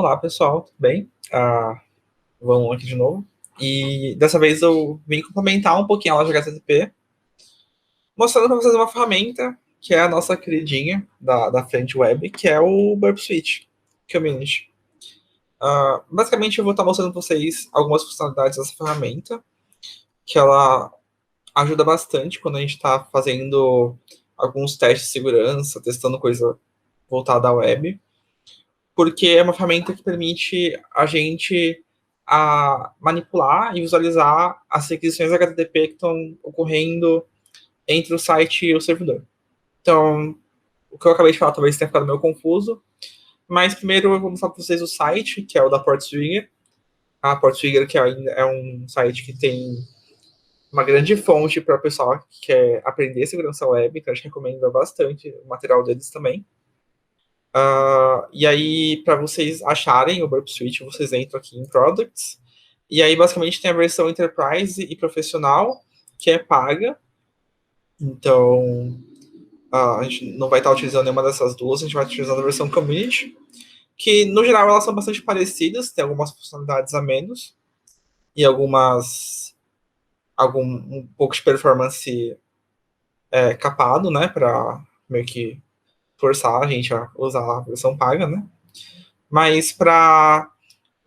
Olá, pessoal, tudo bem? Vamos aqui de novo. E dessa vez eu vim complementar um pouquinho a loja HTTP, mostrando para vocês uma ferramenta que é a nossa queridinha da frente web, que é o Burp Suite Community. Basicamente, eu vou estar mostrando para vocês algumas funcionalidades dessa ferramenta, que ela ajuda bastante quando a gente está fazendo alguns testes de segurança, testando coisa voltada à web, porque é uma ferramenta que permite a gente manipular e visualizar as requisições HTTP que estão ocorrendo entre o site e o servidor. Então, o que eu acabei de falar talvez tenha ficado meio confuso, mas primeiro eu vou mostrar para vocês o site, que é o da Porttrigger. A Porttrigger, que ainda é um site que tem uma grande fonte para o pessoal que quer aprender segurança web, então a gente recomenda bastante o material deles também. E aí, para vocês acharem o Burp Suite, vocês entram aqui em Products. E aí, basicamente, tem a versão Enterprise e Profissional, que é paga. Então, a gente não vai estar utilizando nenhuma dessas duas, a gente vai utilizando a versão Community, que, no geral, elas são bastante parecidas, tem algumas funcionalidades a menos e um pouco de performance capado, né, para meio que forçar a gente a usar a versão paga, né? Mas para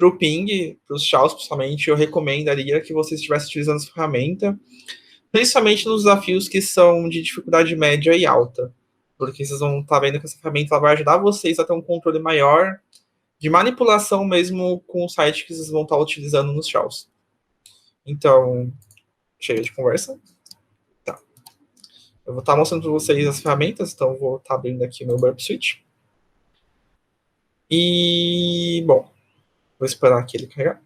o ping, para os SHAOs principalmente, eu recomendaria que você estivesse utilizando essa ferramenta, principalmente nos desafios que são de dificuldade média e alta, porque vocês vão estar vendo que essa ferramenta vai ajudar vocês a ter um controle maior de manipulação mesmo com o site que vocês vão estar utilizando nos SHAOs. Então, chega de conversa. Tá. Eu vou estar mostrando para vocês as ferramentas, então vou estar abrindo aqui o meu Burp Suite. E, bom, vou esperar aqui ele carregar.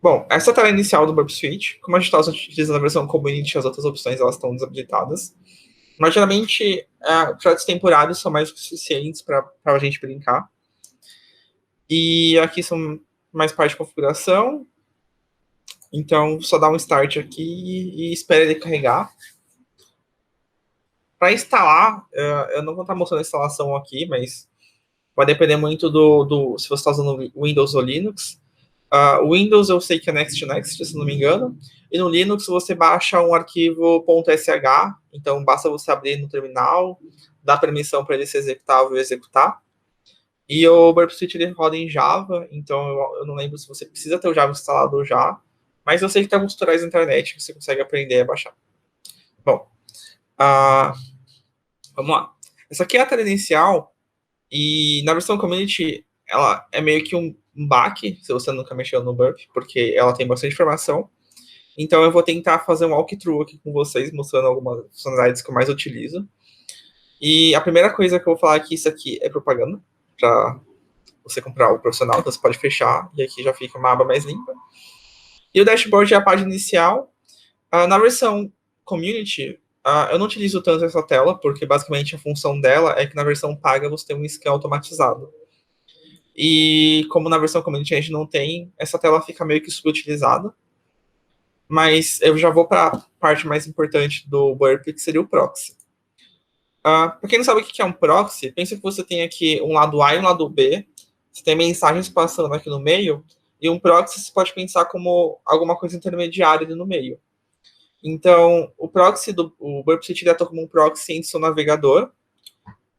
Bom, essa é a tela inicial do Burp Suite. Como a gente está utilizando a versão Community, as outras opções elas estão desabilitadas. Mas geralmente, projetos temporários são mais suficientes para a gente brincar. E aqui são mais parte de configuração. Então, só dá um start aqui e espera ele carregar. Para instalar, eu não vou estar mostrando a instalação aqui, mas vai depender muito se você está usando Windows ou Linux. O Windows eu sei que é Next to Next, se não me engano. E no Linux você baixa um arquivo .sh, então basta você abrir no terminal, dar permissão para ele ser executável e executar. E o Burp Suite ele roda em Java, então eu não lembro se você precisa ter o Java instalado já, mas eu sei que tem alguns tutoriais na internet que você consegue aprender a baixar. Bom, vamos lá. Essa aqui é a tela inicial, e na versão Community ela é meio que um baque, se você nunca mexeu no Burp, porque ela tem bastante informação. Então eu vou tentar fazer um walkthrough aqui com vocês, mostrando algumas funcionalidades que eu mais utilizo. E a primeira coisa que eu vou falar é que isso aqui é propaganda, para você comprar o profissional, então você pode fechar, e aqui já fica uma aba mais limpa. E o dashboard é a página inicial. Na versão Community, eu não utilizo tanto essa tela, porque basicamente a função dela é que na versão paga você tem um scan automatizado. E como na versão Community a gente não tem, essa tela fica meio que subutilizada. Mas eu já vou para a parte mais importante do Burp, que seria o proxy. Para quem não sabe o que é um proxy, pensa que você tem aqui um lado A e um lado B, você tem mensagens passando aqui no meio, e um proxy você pode pensar como alguma coisa intermediária ali no meio. Então, o Burp Suite atua como um proxy entre seu navegador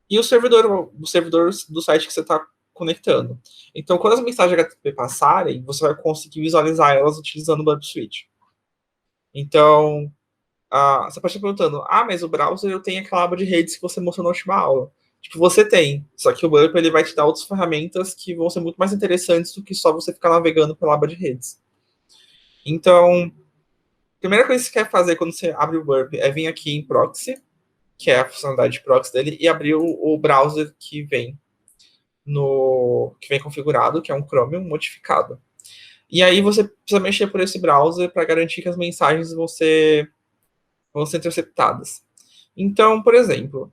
e o servidor do site que você está conectando. Então, quando as mensagens HTTP passarem, você vai conseguir visualizar elas utilizando o Burp Suite. Então, você pode estar perguntando, mas o browser tem aquela aba de redes que você mostrou na última aula. Tipo, você tem, só que o Burp ele vai te dar outras ferramentas que vão ser muito mais interessantes do que só você ficar navegando pela aba de redes. Então, a primeira coisa que você quer fazer quando você abre o Burp é vir aqui em Proxy, que é a funcionalidade de proxy dele, e abrir o browser que vem configurado, que é um Chromium modificado. E aí você precisa mexer por esse browser para garantir que as mensagens vão ser interceptadas. Então, por exemplo,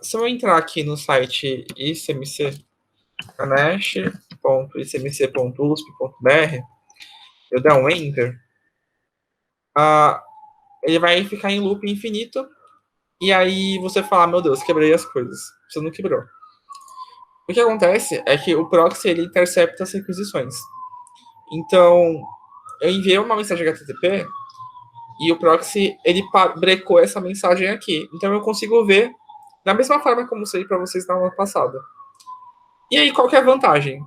se eu entrar aqui no site icmccanesh.icmc.usp.br, eu der um Enter, ele vai ficar em loop infinito, e aí você fala, meu Deus, quebrei as coisas. Você não quebrou. O que acontece é que o proxy ele intercepta as requisições. Então, eu enviei uma mensagem HTTP e o proxy ele brecou essa mensagem aqui. Então eu consigo ver da mesma forma como sei para vocês na aula passada. E aí, qual que é a vantagem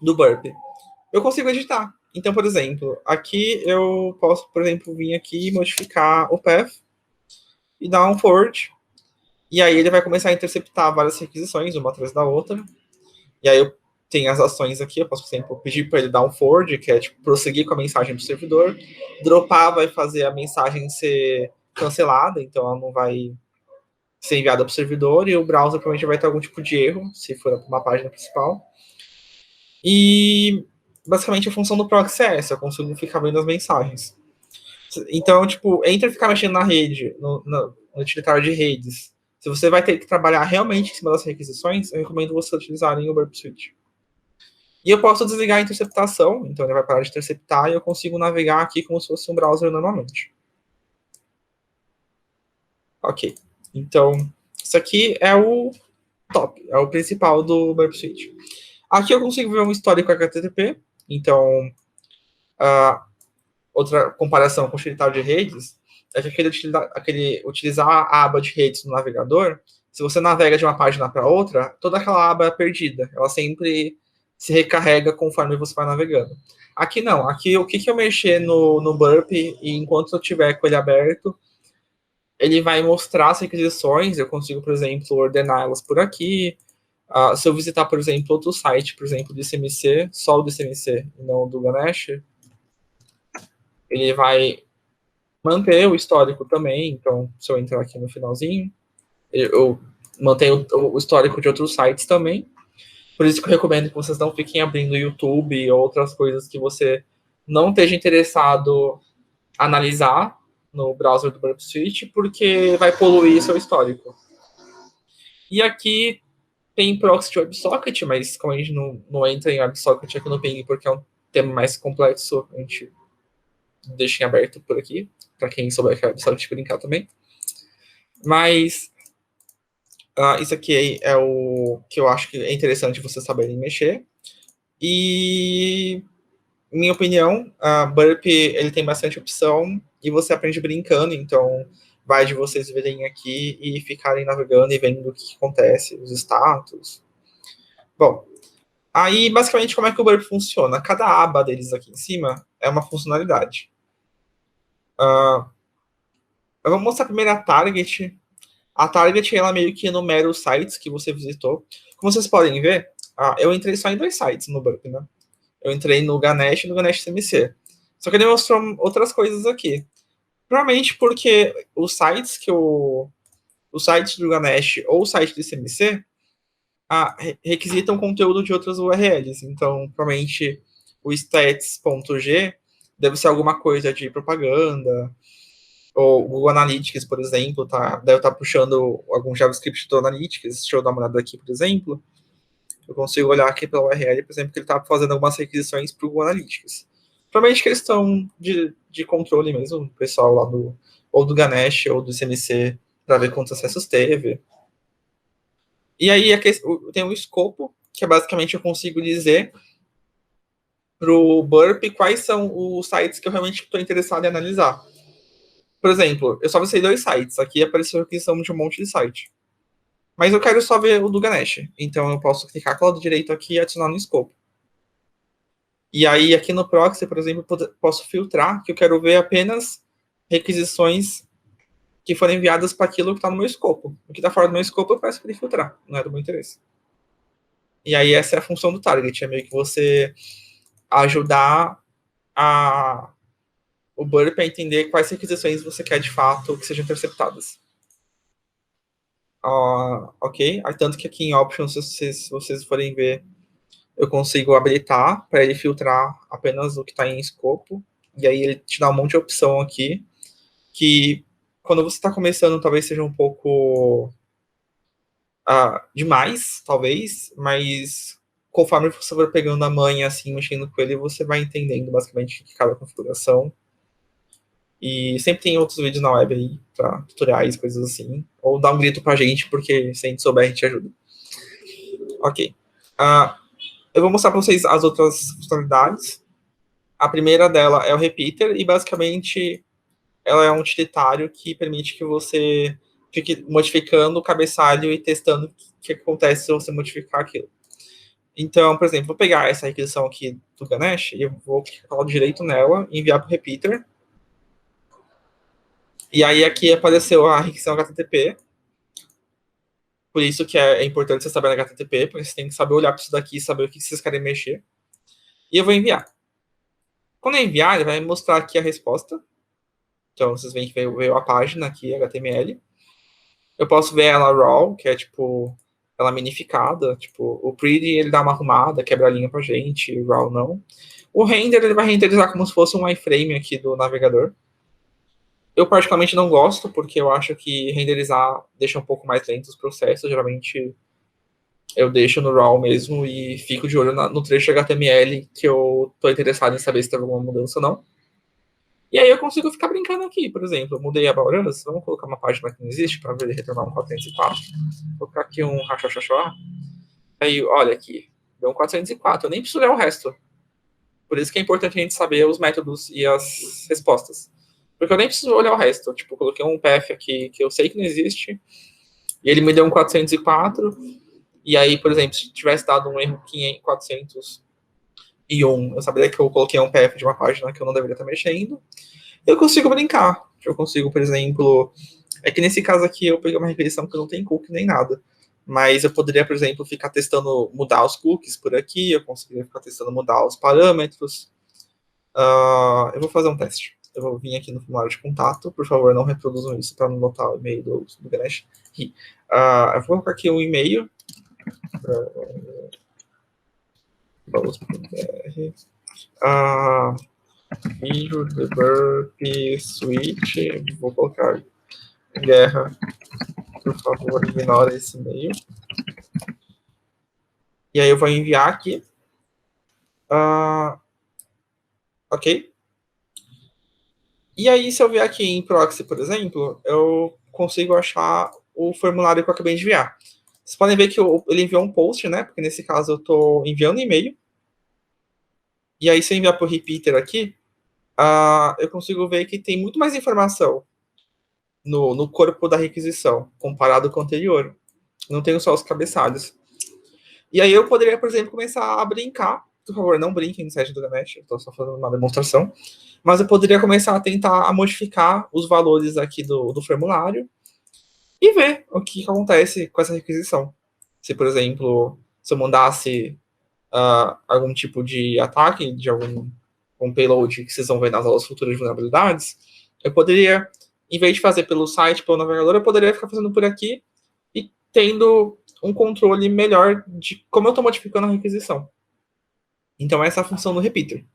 do burp? Eu consigo editar. Então, por exemplo, aqui eu posso, por exemplo, vir aqui e modificar o path e dar um forward. E aí ele vai começar a interceptar várias requisições, uma atrás da outra. E aí eu tenho as ações aqui, eu posso, por exemplo, pedir para ele dar um forward, que é tipo, prosseguir com a mensagem do servidor. Dropar vai fazer a mensagem ser cancelada, então ela não vai ser enviada para o servidor, e o browser provavelmente vai ter algum tipo de erro, se for uma página principal. E basicamente a função do proxy é essa, eu consigo ficar vendo as mensagens. Então, tipo, entre ficar mexendo na rede, no utilitário de redes, se você vai ter que trabalhar realmente em cima das requisições, eu recomendo você utilizarem o Burp Suite. E eu posso desligar a interceptação, então ele vai parar de interceptar e eu consigo navegar aqui como se fosse um browser normalmente. Ok. Então, isso aqui é o top, é o principal do Burp Suite. Aqui eu consigo ver um histórico HTTP, então, outra comparação com o utilitário de redes é que aquele utilizar a aba de redes no navegador, se você navega de uma página para outra, toda aquela aba é perdida. Ela sempre se recarrega conforme você vai navegando. Aqui não. Aqui, o que eu mexer no Burp, e enquanto eu tiver com ele aberto, ele vai mostrar as requisições. Eu consigo, por exemplo, ordená-las por aqui. Se eu visitar, por exemplo, outro site, por exemplo, do ICMC, só o do ICMC e não o do Ganesh, ele vai manter o histórico também. Então, se eu entrar aqui no finalzinho, eu mantenho o histórico de outros sites também. Por isso que eu recomendo que vocês não fiquem abrindo YouTube e outras coisas que você não esteja interessado em analisar no browser do Burp Suite, porque vai poluir seu histórico. E aqui tem proxy de WebSocket, mas como a gente não entra em WebSocket aqui no Ping, porque é um tema mais complexo, a gente deixa em aberto por aqui, para quem souber que é WebSocket brincar também. Mas isso aqui é o que eu acho que é interessante vocês saberem mexer. E, minha opinião, a Burp ele tem bastante opção e você aprende brincando, então vai de vocês virem aqui e ficarem navegando e vendo o que acontece, os status. Bom, aí basicamente como é que o Burp funciona? Cada aba deles aqui em cima é uma funcionalidade. Eu vou mostrar primeiro a Target. A Target, ela meio que enumera os sites que você visitou. Como vocês podem ver, eu entrei só em 2 sites no Burp, né? Eu entrei no Ganesh e no Ganesh CMC. Só que ele mostrou outras coisas aqui. Provavelmente porque os sites do Ganesh ou o site do CMC requisitam conteúdo de outras URLs. Então, provavelmente o stats.g deve ser alguma coisa de propaganda, ou o Google Analytics, por exemplo, deve estar puxando algum JavaScript do Analytics. Deixa eu dar uma olhada aqui, por exemplo. Eu consigo olhar aqui pela URL, por exemplo, que ele está fazendo algumas requisições para o Google Analytics. Provavelmente questão de controle mesmo, o pessoal lá ou do Ganesh ou do CMC, para ver quantos acessos teve. E aí tem um escopo, que é basicamente eu consigo dizer para o Burp quais são os sites que eu realmente estou interessado em analisar. Por exemplo, eu só visitei 2 sites. Aqui apareceu a requisição de um monte de site. Mas eu quero só ver o do Ganesh. Então eu posso clicar com o lado direito aqui e adicionar no escopo. E aí aqui no proxy, por exemplo, posso filtrar, que eu quero ver apenas requisições que foram enviadas para aquilo que está no meu escopo. O que está fora do meu escopo eu peço para ele filtrar, não é do meu interesse. E aí essa é a função do target, é meio que você ajudar o Burp a entender quais requisições você quer de fato que sejam interceptadas. Ok, tanto que aqui em Options, se vocês forem ver, eu consigo habilitar para ele filtrar apenas o que está em escopo, e aí ele te dá um monte de opção aqui, que quando você está começando talvez seja um pouco demais, talvez, mas conforme você for pegando a manha, assim, mexendo com ele, você vai entendendo basicamente cada configuração. E sempre tem outros vídeos na web aí, pra tutoriais, coisas assim. Ou dá um grito pra gente, porque se a gente souber, a gente ajuda. Ok. Eu vou mostrar pra vocês as outras funcionalidades. A primeira dela é o repeater, e basicamente ela é um utilitário que permite que você fique modificando o cabeçalho e testando o que acontece se você modificar aquilo. Então, por exemplo, vou pegar essa requisição aqui do Ganesh e eu vou clicar direito nela e enviar para o repeater. E aí aqui apareceu a requisição HTTP. Por isso que é importante você saber HTTP, porque você tem que saber olhar para isso daqui e saber o que vocês querem mexer. E eu vou enviar. Quando eu enviar, ele vai me mostrar aqui a resposta. Então, vocês veem que veio a página aqui, HTML. Eu posso ver ela raw, que é tipo ela minificada, tipo, o pretty ele dá uma arrumada, quebra a linha pra gente, raw não. O render ele vai renderizar como se fosse um iframe aqui do navegador. Eu particularmente não gosto, porque eu acho que renderizar deixa um pouco mais lento os processos, geralmente eu deixo no raw mesmo e fico de olho no trecho HTML que eu tô interessado em saber se teve alguma mudança ou não. E aí eu consigo ficar brincando aqui, por exemplo, eu mudei a Baurans, vamos colocar uma página que não existe para ver ele retornar um 404. Vou colocar aqui um rachachachá. Aí, olha aqui, deu um 404, eu nem preciso ler o resto. Por isso que é importante a gente saber os métodos e as respostas. Porque eu nem preciso olhar o resto. Tipo, eu coloquei um PF aqui que eu sei que não existe, e ele me deu um 404, e aí, por exemplo, se tivesse dado um erro 500, 401, eu saberia que eu coloquei um PF de uma página que eu não deveria estar mexendo. Eu consigo brincar. Eu consigo, por exemplo. É que nesse caso aqui eu peguei uma requisição que não tem cookie nem nada. Mas eu poderia, por exemplo, ficar testando mudar os cookies por aqui. Eu conseguiria ficar testando mudar os parâmetros. Eu vou fazer um teste. Eu vou vir aqui no formulário de contato. Por favor, não reproduzam isso para não notar o e-mail do Ganesh. Eu vou colocar aqui um e-mail. Vídeo debug switch. Vou colocar guerra. Por favor, ignora esse e-mail. E aí eu vou enviar aqui. Ok. E aí, se eu vier aqui em proxy, por exemplo, eu consigo achar o formulário que eu acabei de enviar. Vocês podem ver que ele enviou um post, né? Porque nesse caso eu estou enviando e-mail. E aí, se eu enviar para o repeater aqui, eu consigo ver que tem muito mais informação no corpo da requisição, comparado com o anterior. Não tenho só os cabeçalhos. E aí eu poderia, por exemplo, começar a brincar. Por favor, não brinquem no site do Ganesh, eu estou só fazendo uma demonstração. Mas eu poderia começar a tentar modificar os valores aqui do formulário e ver o que acontece com essa requisição. Se, por exemplo, se eu mandasse algum tipo de ataque de algum payload que vocês vão ver nas aulas futuras de vulnerabilidades, eu poderia, em vez de fazer pelo site, pelo navegador, eu poderia ficar fazendo por aqui e tendo um controle melhor de como eu estou modificando a requisição. Então, essa é a função do repeater.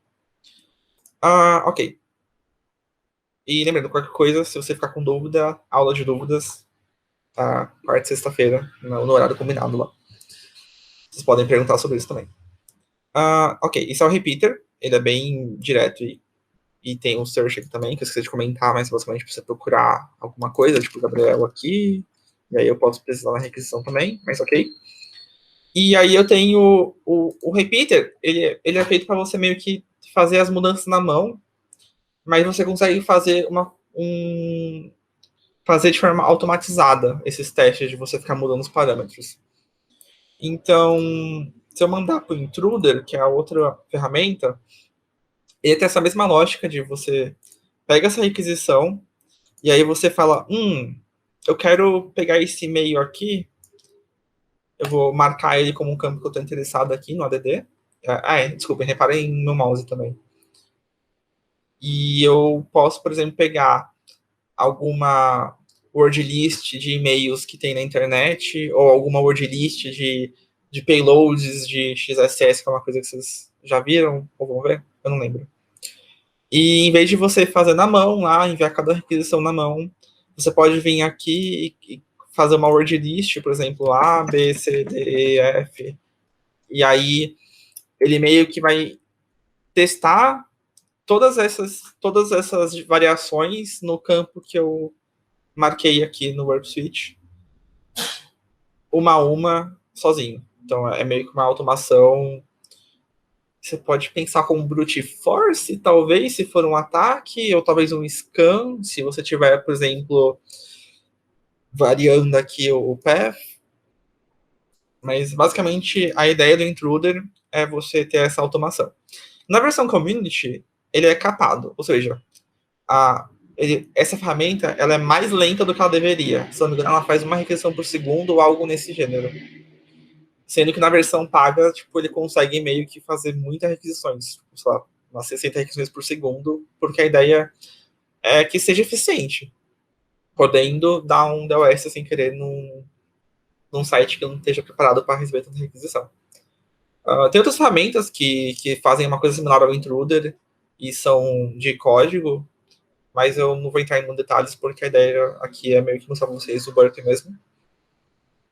Ok. E lembrando, qualquer coisa, se você ficar com dúvida, aula de dúvidas, quarta e sexta-feira, no horário combinado lá. Vocês podem perguntar sobre isso também. Ok, isso é o repeater. Ele é bem direto e tem um search aqui também, que eu esqueci de comentar, mas basicamente pra você procurar alguma coisa, tipo Gabriel aqui, e aí eu posso precisar na requisição também, mas ok. E aí eu tenho o repeater, ele é feito para você meio que fazer as mudanças na mão, mas você consegue fazer fazer de forma automatizada esses testes de você ficar mudando os parâmetros. Então, se eu mandar para o Intruder, que é a outra ferramenta, ele tem essa mesma lógica de você pega essa requisição e aí você fala, eu quero pegar esse e-mail aqui, eu vou marcar ele como um campo que eu estou interessado aqui no ADD. Desculpa, reparem no meu mouse também. E eu posso, por exemplo, pegar alguma word list de e-mails que tem na internet, ou alguma word list de payloads de XSS, que é uma coisa que vocês já viram, ou vão ver? Eu não lembro. E em vez de você fazer na mão lá, enviar cada requisição na mão, você pode vir aqui e fazer uma word list, por exemplo, A, B, C, D, E, F. E aí ele meio que vai testar todas essas variações no campo que eu marquei aqui no Burp Switch, uma a uma, sozinho. Então é meio que uma automação. Você pode pensar como brute force, talvez, se for um ataque, ou talvez um scan, se você tiver, por exemplo, variando aqui o path. Mas basicamente a ideia do intruder é você ter essa automação. Na versão community, ele é capado, ou seja, essa ferramenta ela é mais lenta do que ela deveria. Se não me engano, ela faz uma requisição por segundo ou algo nesse gênero. Sendo que na versão paga, tipo, ele consegue meio que fazer muitas requisições, tipo, sei lá, umas 60 requisições por segundo, porque a ideia é que seja eficiente, podendo dar um DOS sem querer num site que não esteja preparado para receber tanta requisição. Tem outras ferramentas que fazem uma coisa similar ao Intruder e são de código, mas eu não vou entrar em detalhes porque a ideia aqui é meio que mostrar para vocês o Burp mesmo.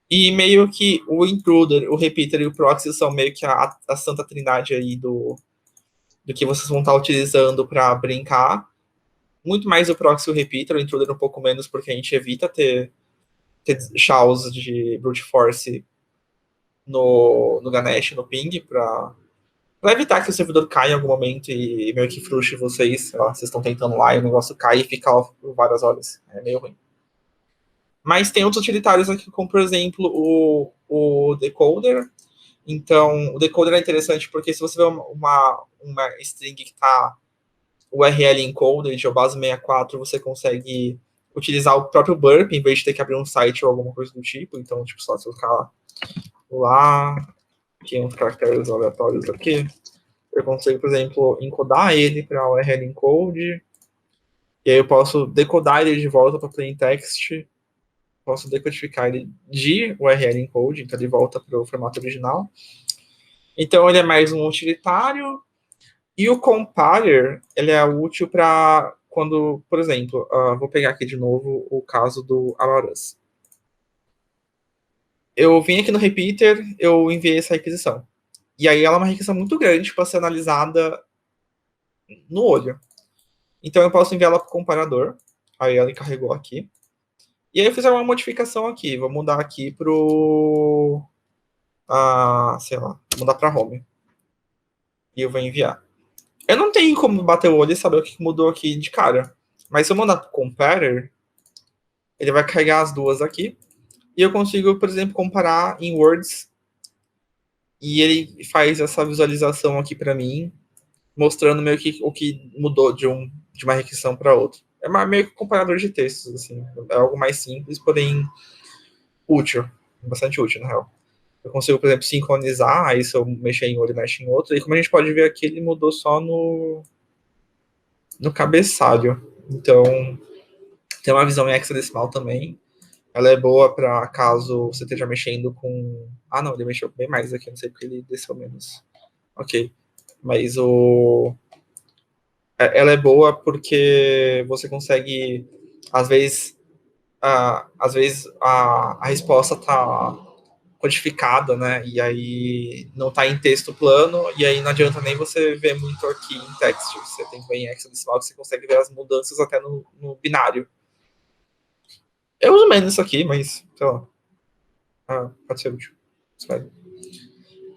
E meio que o Intruder, o Repeater e o Proxy são meio que a santa trindade aí do que vocês vão estar utilizando para brincar. Muito mais o Proxy e o Repeater, o Intruder um pouco menos, porque a gente evita ter chaos de brute force no Ganesh, no ping, para evitar que o servidor caia em algum momento e meio que frustre vocês. Sei lá, vocês estão tentando lá e o negócio cai e fica off por várias horas. É meio ruim. Mas tem outros utilitários aqui, como por exemplo o Decoder. Então, o Decoder é interessante porque se você vê uma string que está URL encoded ou base 64, você consegue utilizar o próprio burp em vez de ter que abrir um site ou alguma coisa do tipo. Então, tipo, só se eu ficar lá, tem uns caracteres aleatórios aqui, eu consigo, por exemplo, encodar ele para URL encode, e aí eu posso decodar ele de volta para plain text, posso decodificar ele de URL encode, então ele volta para o formato original. Então ele é mais um utilitário, e o compiler, ele é útil para quando, por exemplo, vou pegar aqui de novo o caso do Alarus. Eu vim aqui no repeater, eu enviei essa requisição. E aí ela é uma requisição muito grande para ser analisada no olho. Então eu posso enviar ela para o comparador. Aí ela encarregou aqui. E aí eu fiz uma modificação aqui. Vou mudar aqui pro. Sei lá, vou mudar para home. E eu vou enviar. Eu não tenho como bater o olho e saber o que mudou aqui de cara. Mas se eu mandar para o comparer, ele vai carregar as duas aqui. E eu consigo, por exemplo, comparar em words. E ele faz essa visualização aqui para mim, mostrando meio que o que mudou de uma requisição para outra. É meio que um comparador de textos, assim. É algo mais simples, porém útil. Bastante útil, na real. Eu consigo, por exemplo, sincronizar, aí se eu mexer em um, ele mexe em outro. E como a gente pode ver aqui, ele mudou só no cabeçalho. Então, tem uma visão em hexadecimal também. Ela é boa para caso você esteja mexendo com... não, ele mexeu bem mais aqui, não sei porque ele desceu menos. Ok. Mas ela é boa porque você consegue, às vezes a resposta está codificada, né? E aí não está em texto plano, e aí não adianta nem você ver muito aqui em text. Você tem que ver em hexadecimal que você consegue ver as mudanças até no binário. Eu uso menos isso aqui, mas, sei lá. Pode ser útil.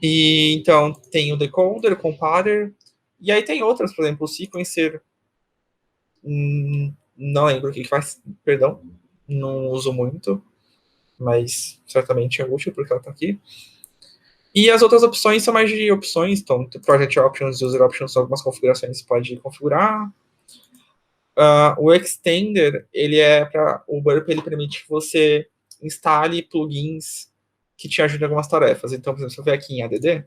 E então tem o decoder, o comparer, e aí tem outras, por exemplo, o sequencer. Não lembro o que faz, perdão, não uso muito, mas certamente é útil porque ela está aqui. E as outras opções são mais de opções, então Project Options, User Options, algumas configurações você pode configurar. O Extender, ele é para o Burp, ele permite que você instale plugins que te ajudem em algumas tarefas. Então, por exemplo, se eu ver aqui em ADD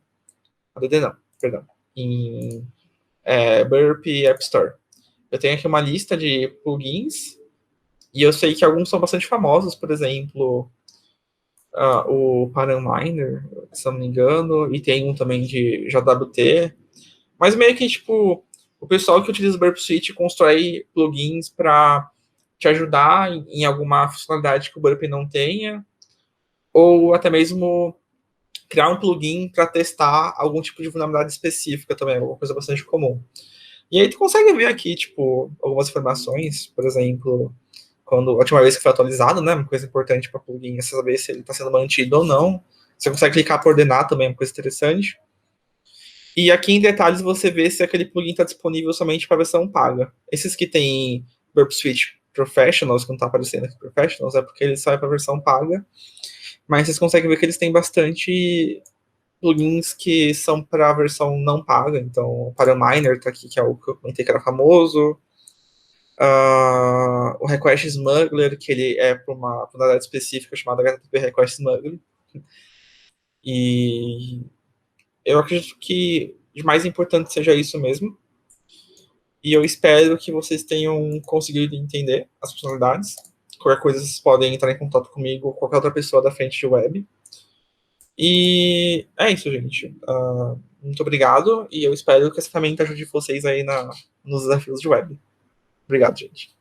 não, perdão, em Burp App Store. Eu tenho aqui uma lista de plugins e eu sei que alguns são bastante famosos, por exemplo, o Paraminer, se não me engano, e tem um também de JWT, mas meio que, tipo, o pessoal que utiliza o Burp Suite constrói plugins para te ajudar em alguma funcionalidade que o Burp não tenha, ou até mesmo criar um plugin para testar algum tipo de vulnerabilidade específica também, é uma coisa bastante comum. E aí tu consegue ver aqui, tipo, algumas informações, por exemplo, quando a última vez que foi atualizado, né? Uma coisa importante para plugin é saber se ele está sendo mantido ou não. Você consegue clicar por ordenar também, é uma coisa interessante. E aqui em detalhes você vê se aquele plugin está disponível somente para a versão paga. Esses que tem Burp Suite Professionals, que não está aparecendo aqui Professionals, é porque ele sai para a versão paga. Mas vocês conseguem ver que eles têm bastante plugins que são para a versão não paga. Então, o ParaMiner está aqui, que é o que eu comentei que era famoso. O Request Smuggler, que ele é para uma funcionalidade específica chamada HTTP Request Smuggler. E eu acredito que o mais importante seja isso mesmo. E eu espero que vocês tenham conseguido entender as funcionalidades. Qualquer coisa, vocês podem entrar em contato comigo ou qualquer outra pessoa da frente de web. E é isso, gente. Muito obrigado. E eu espero que essa ferramenta ajude vocês aí nos desafios de web. Obrigado, gente.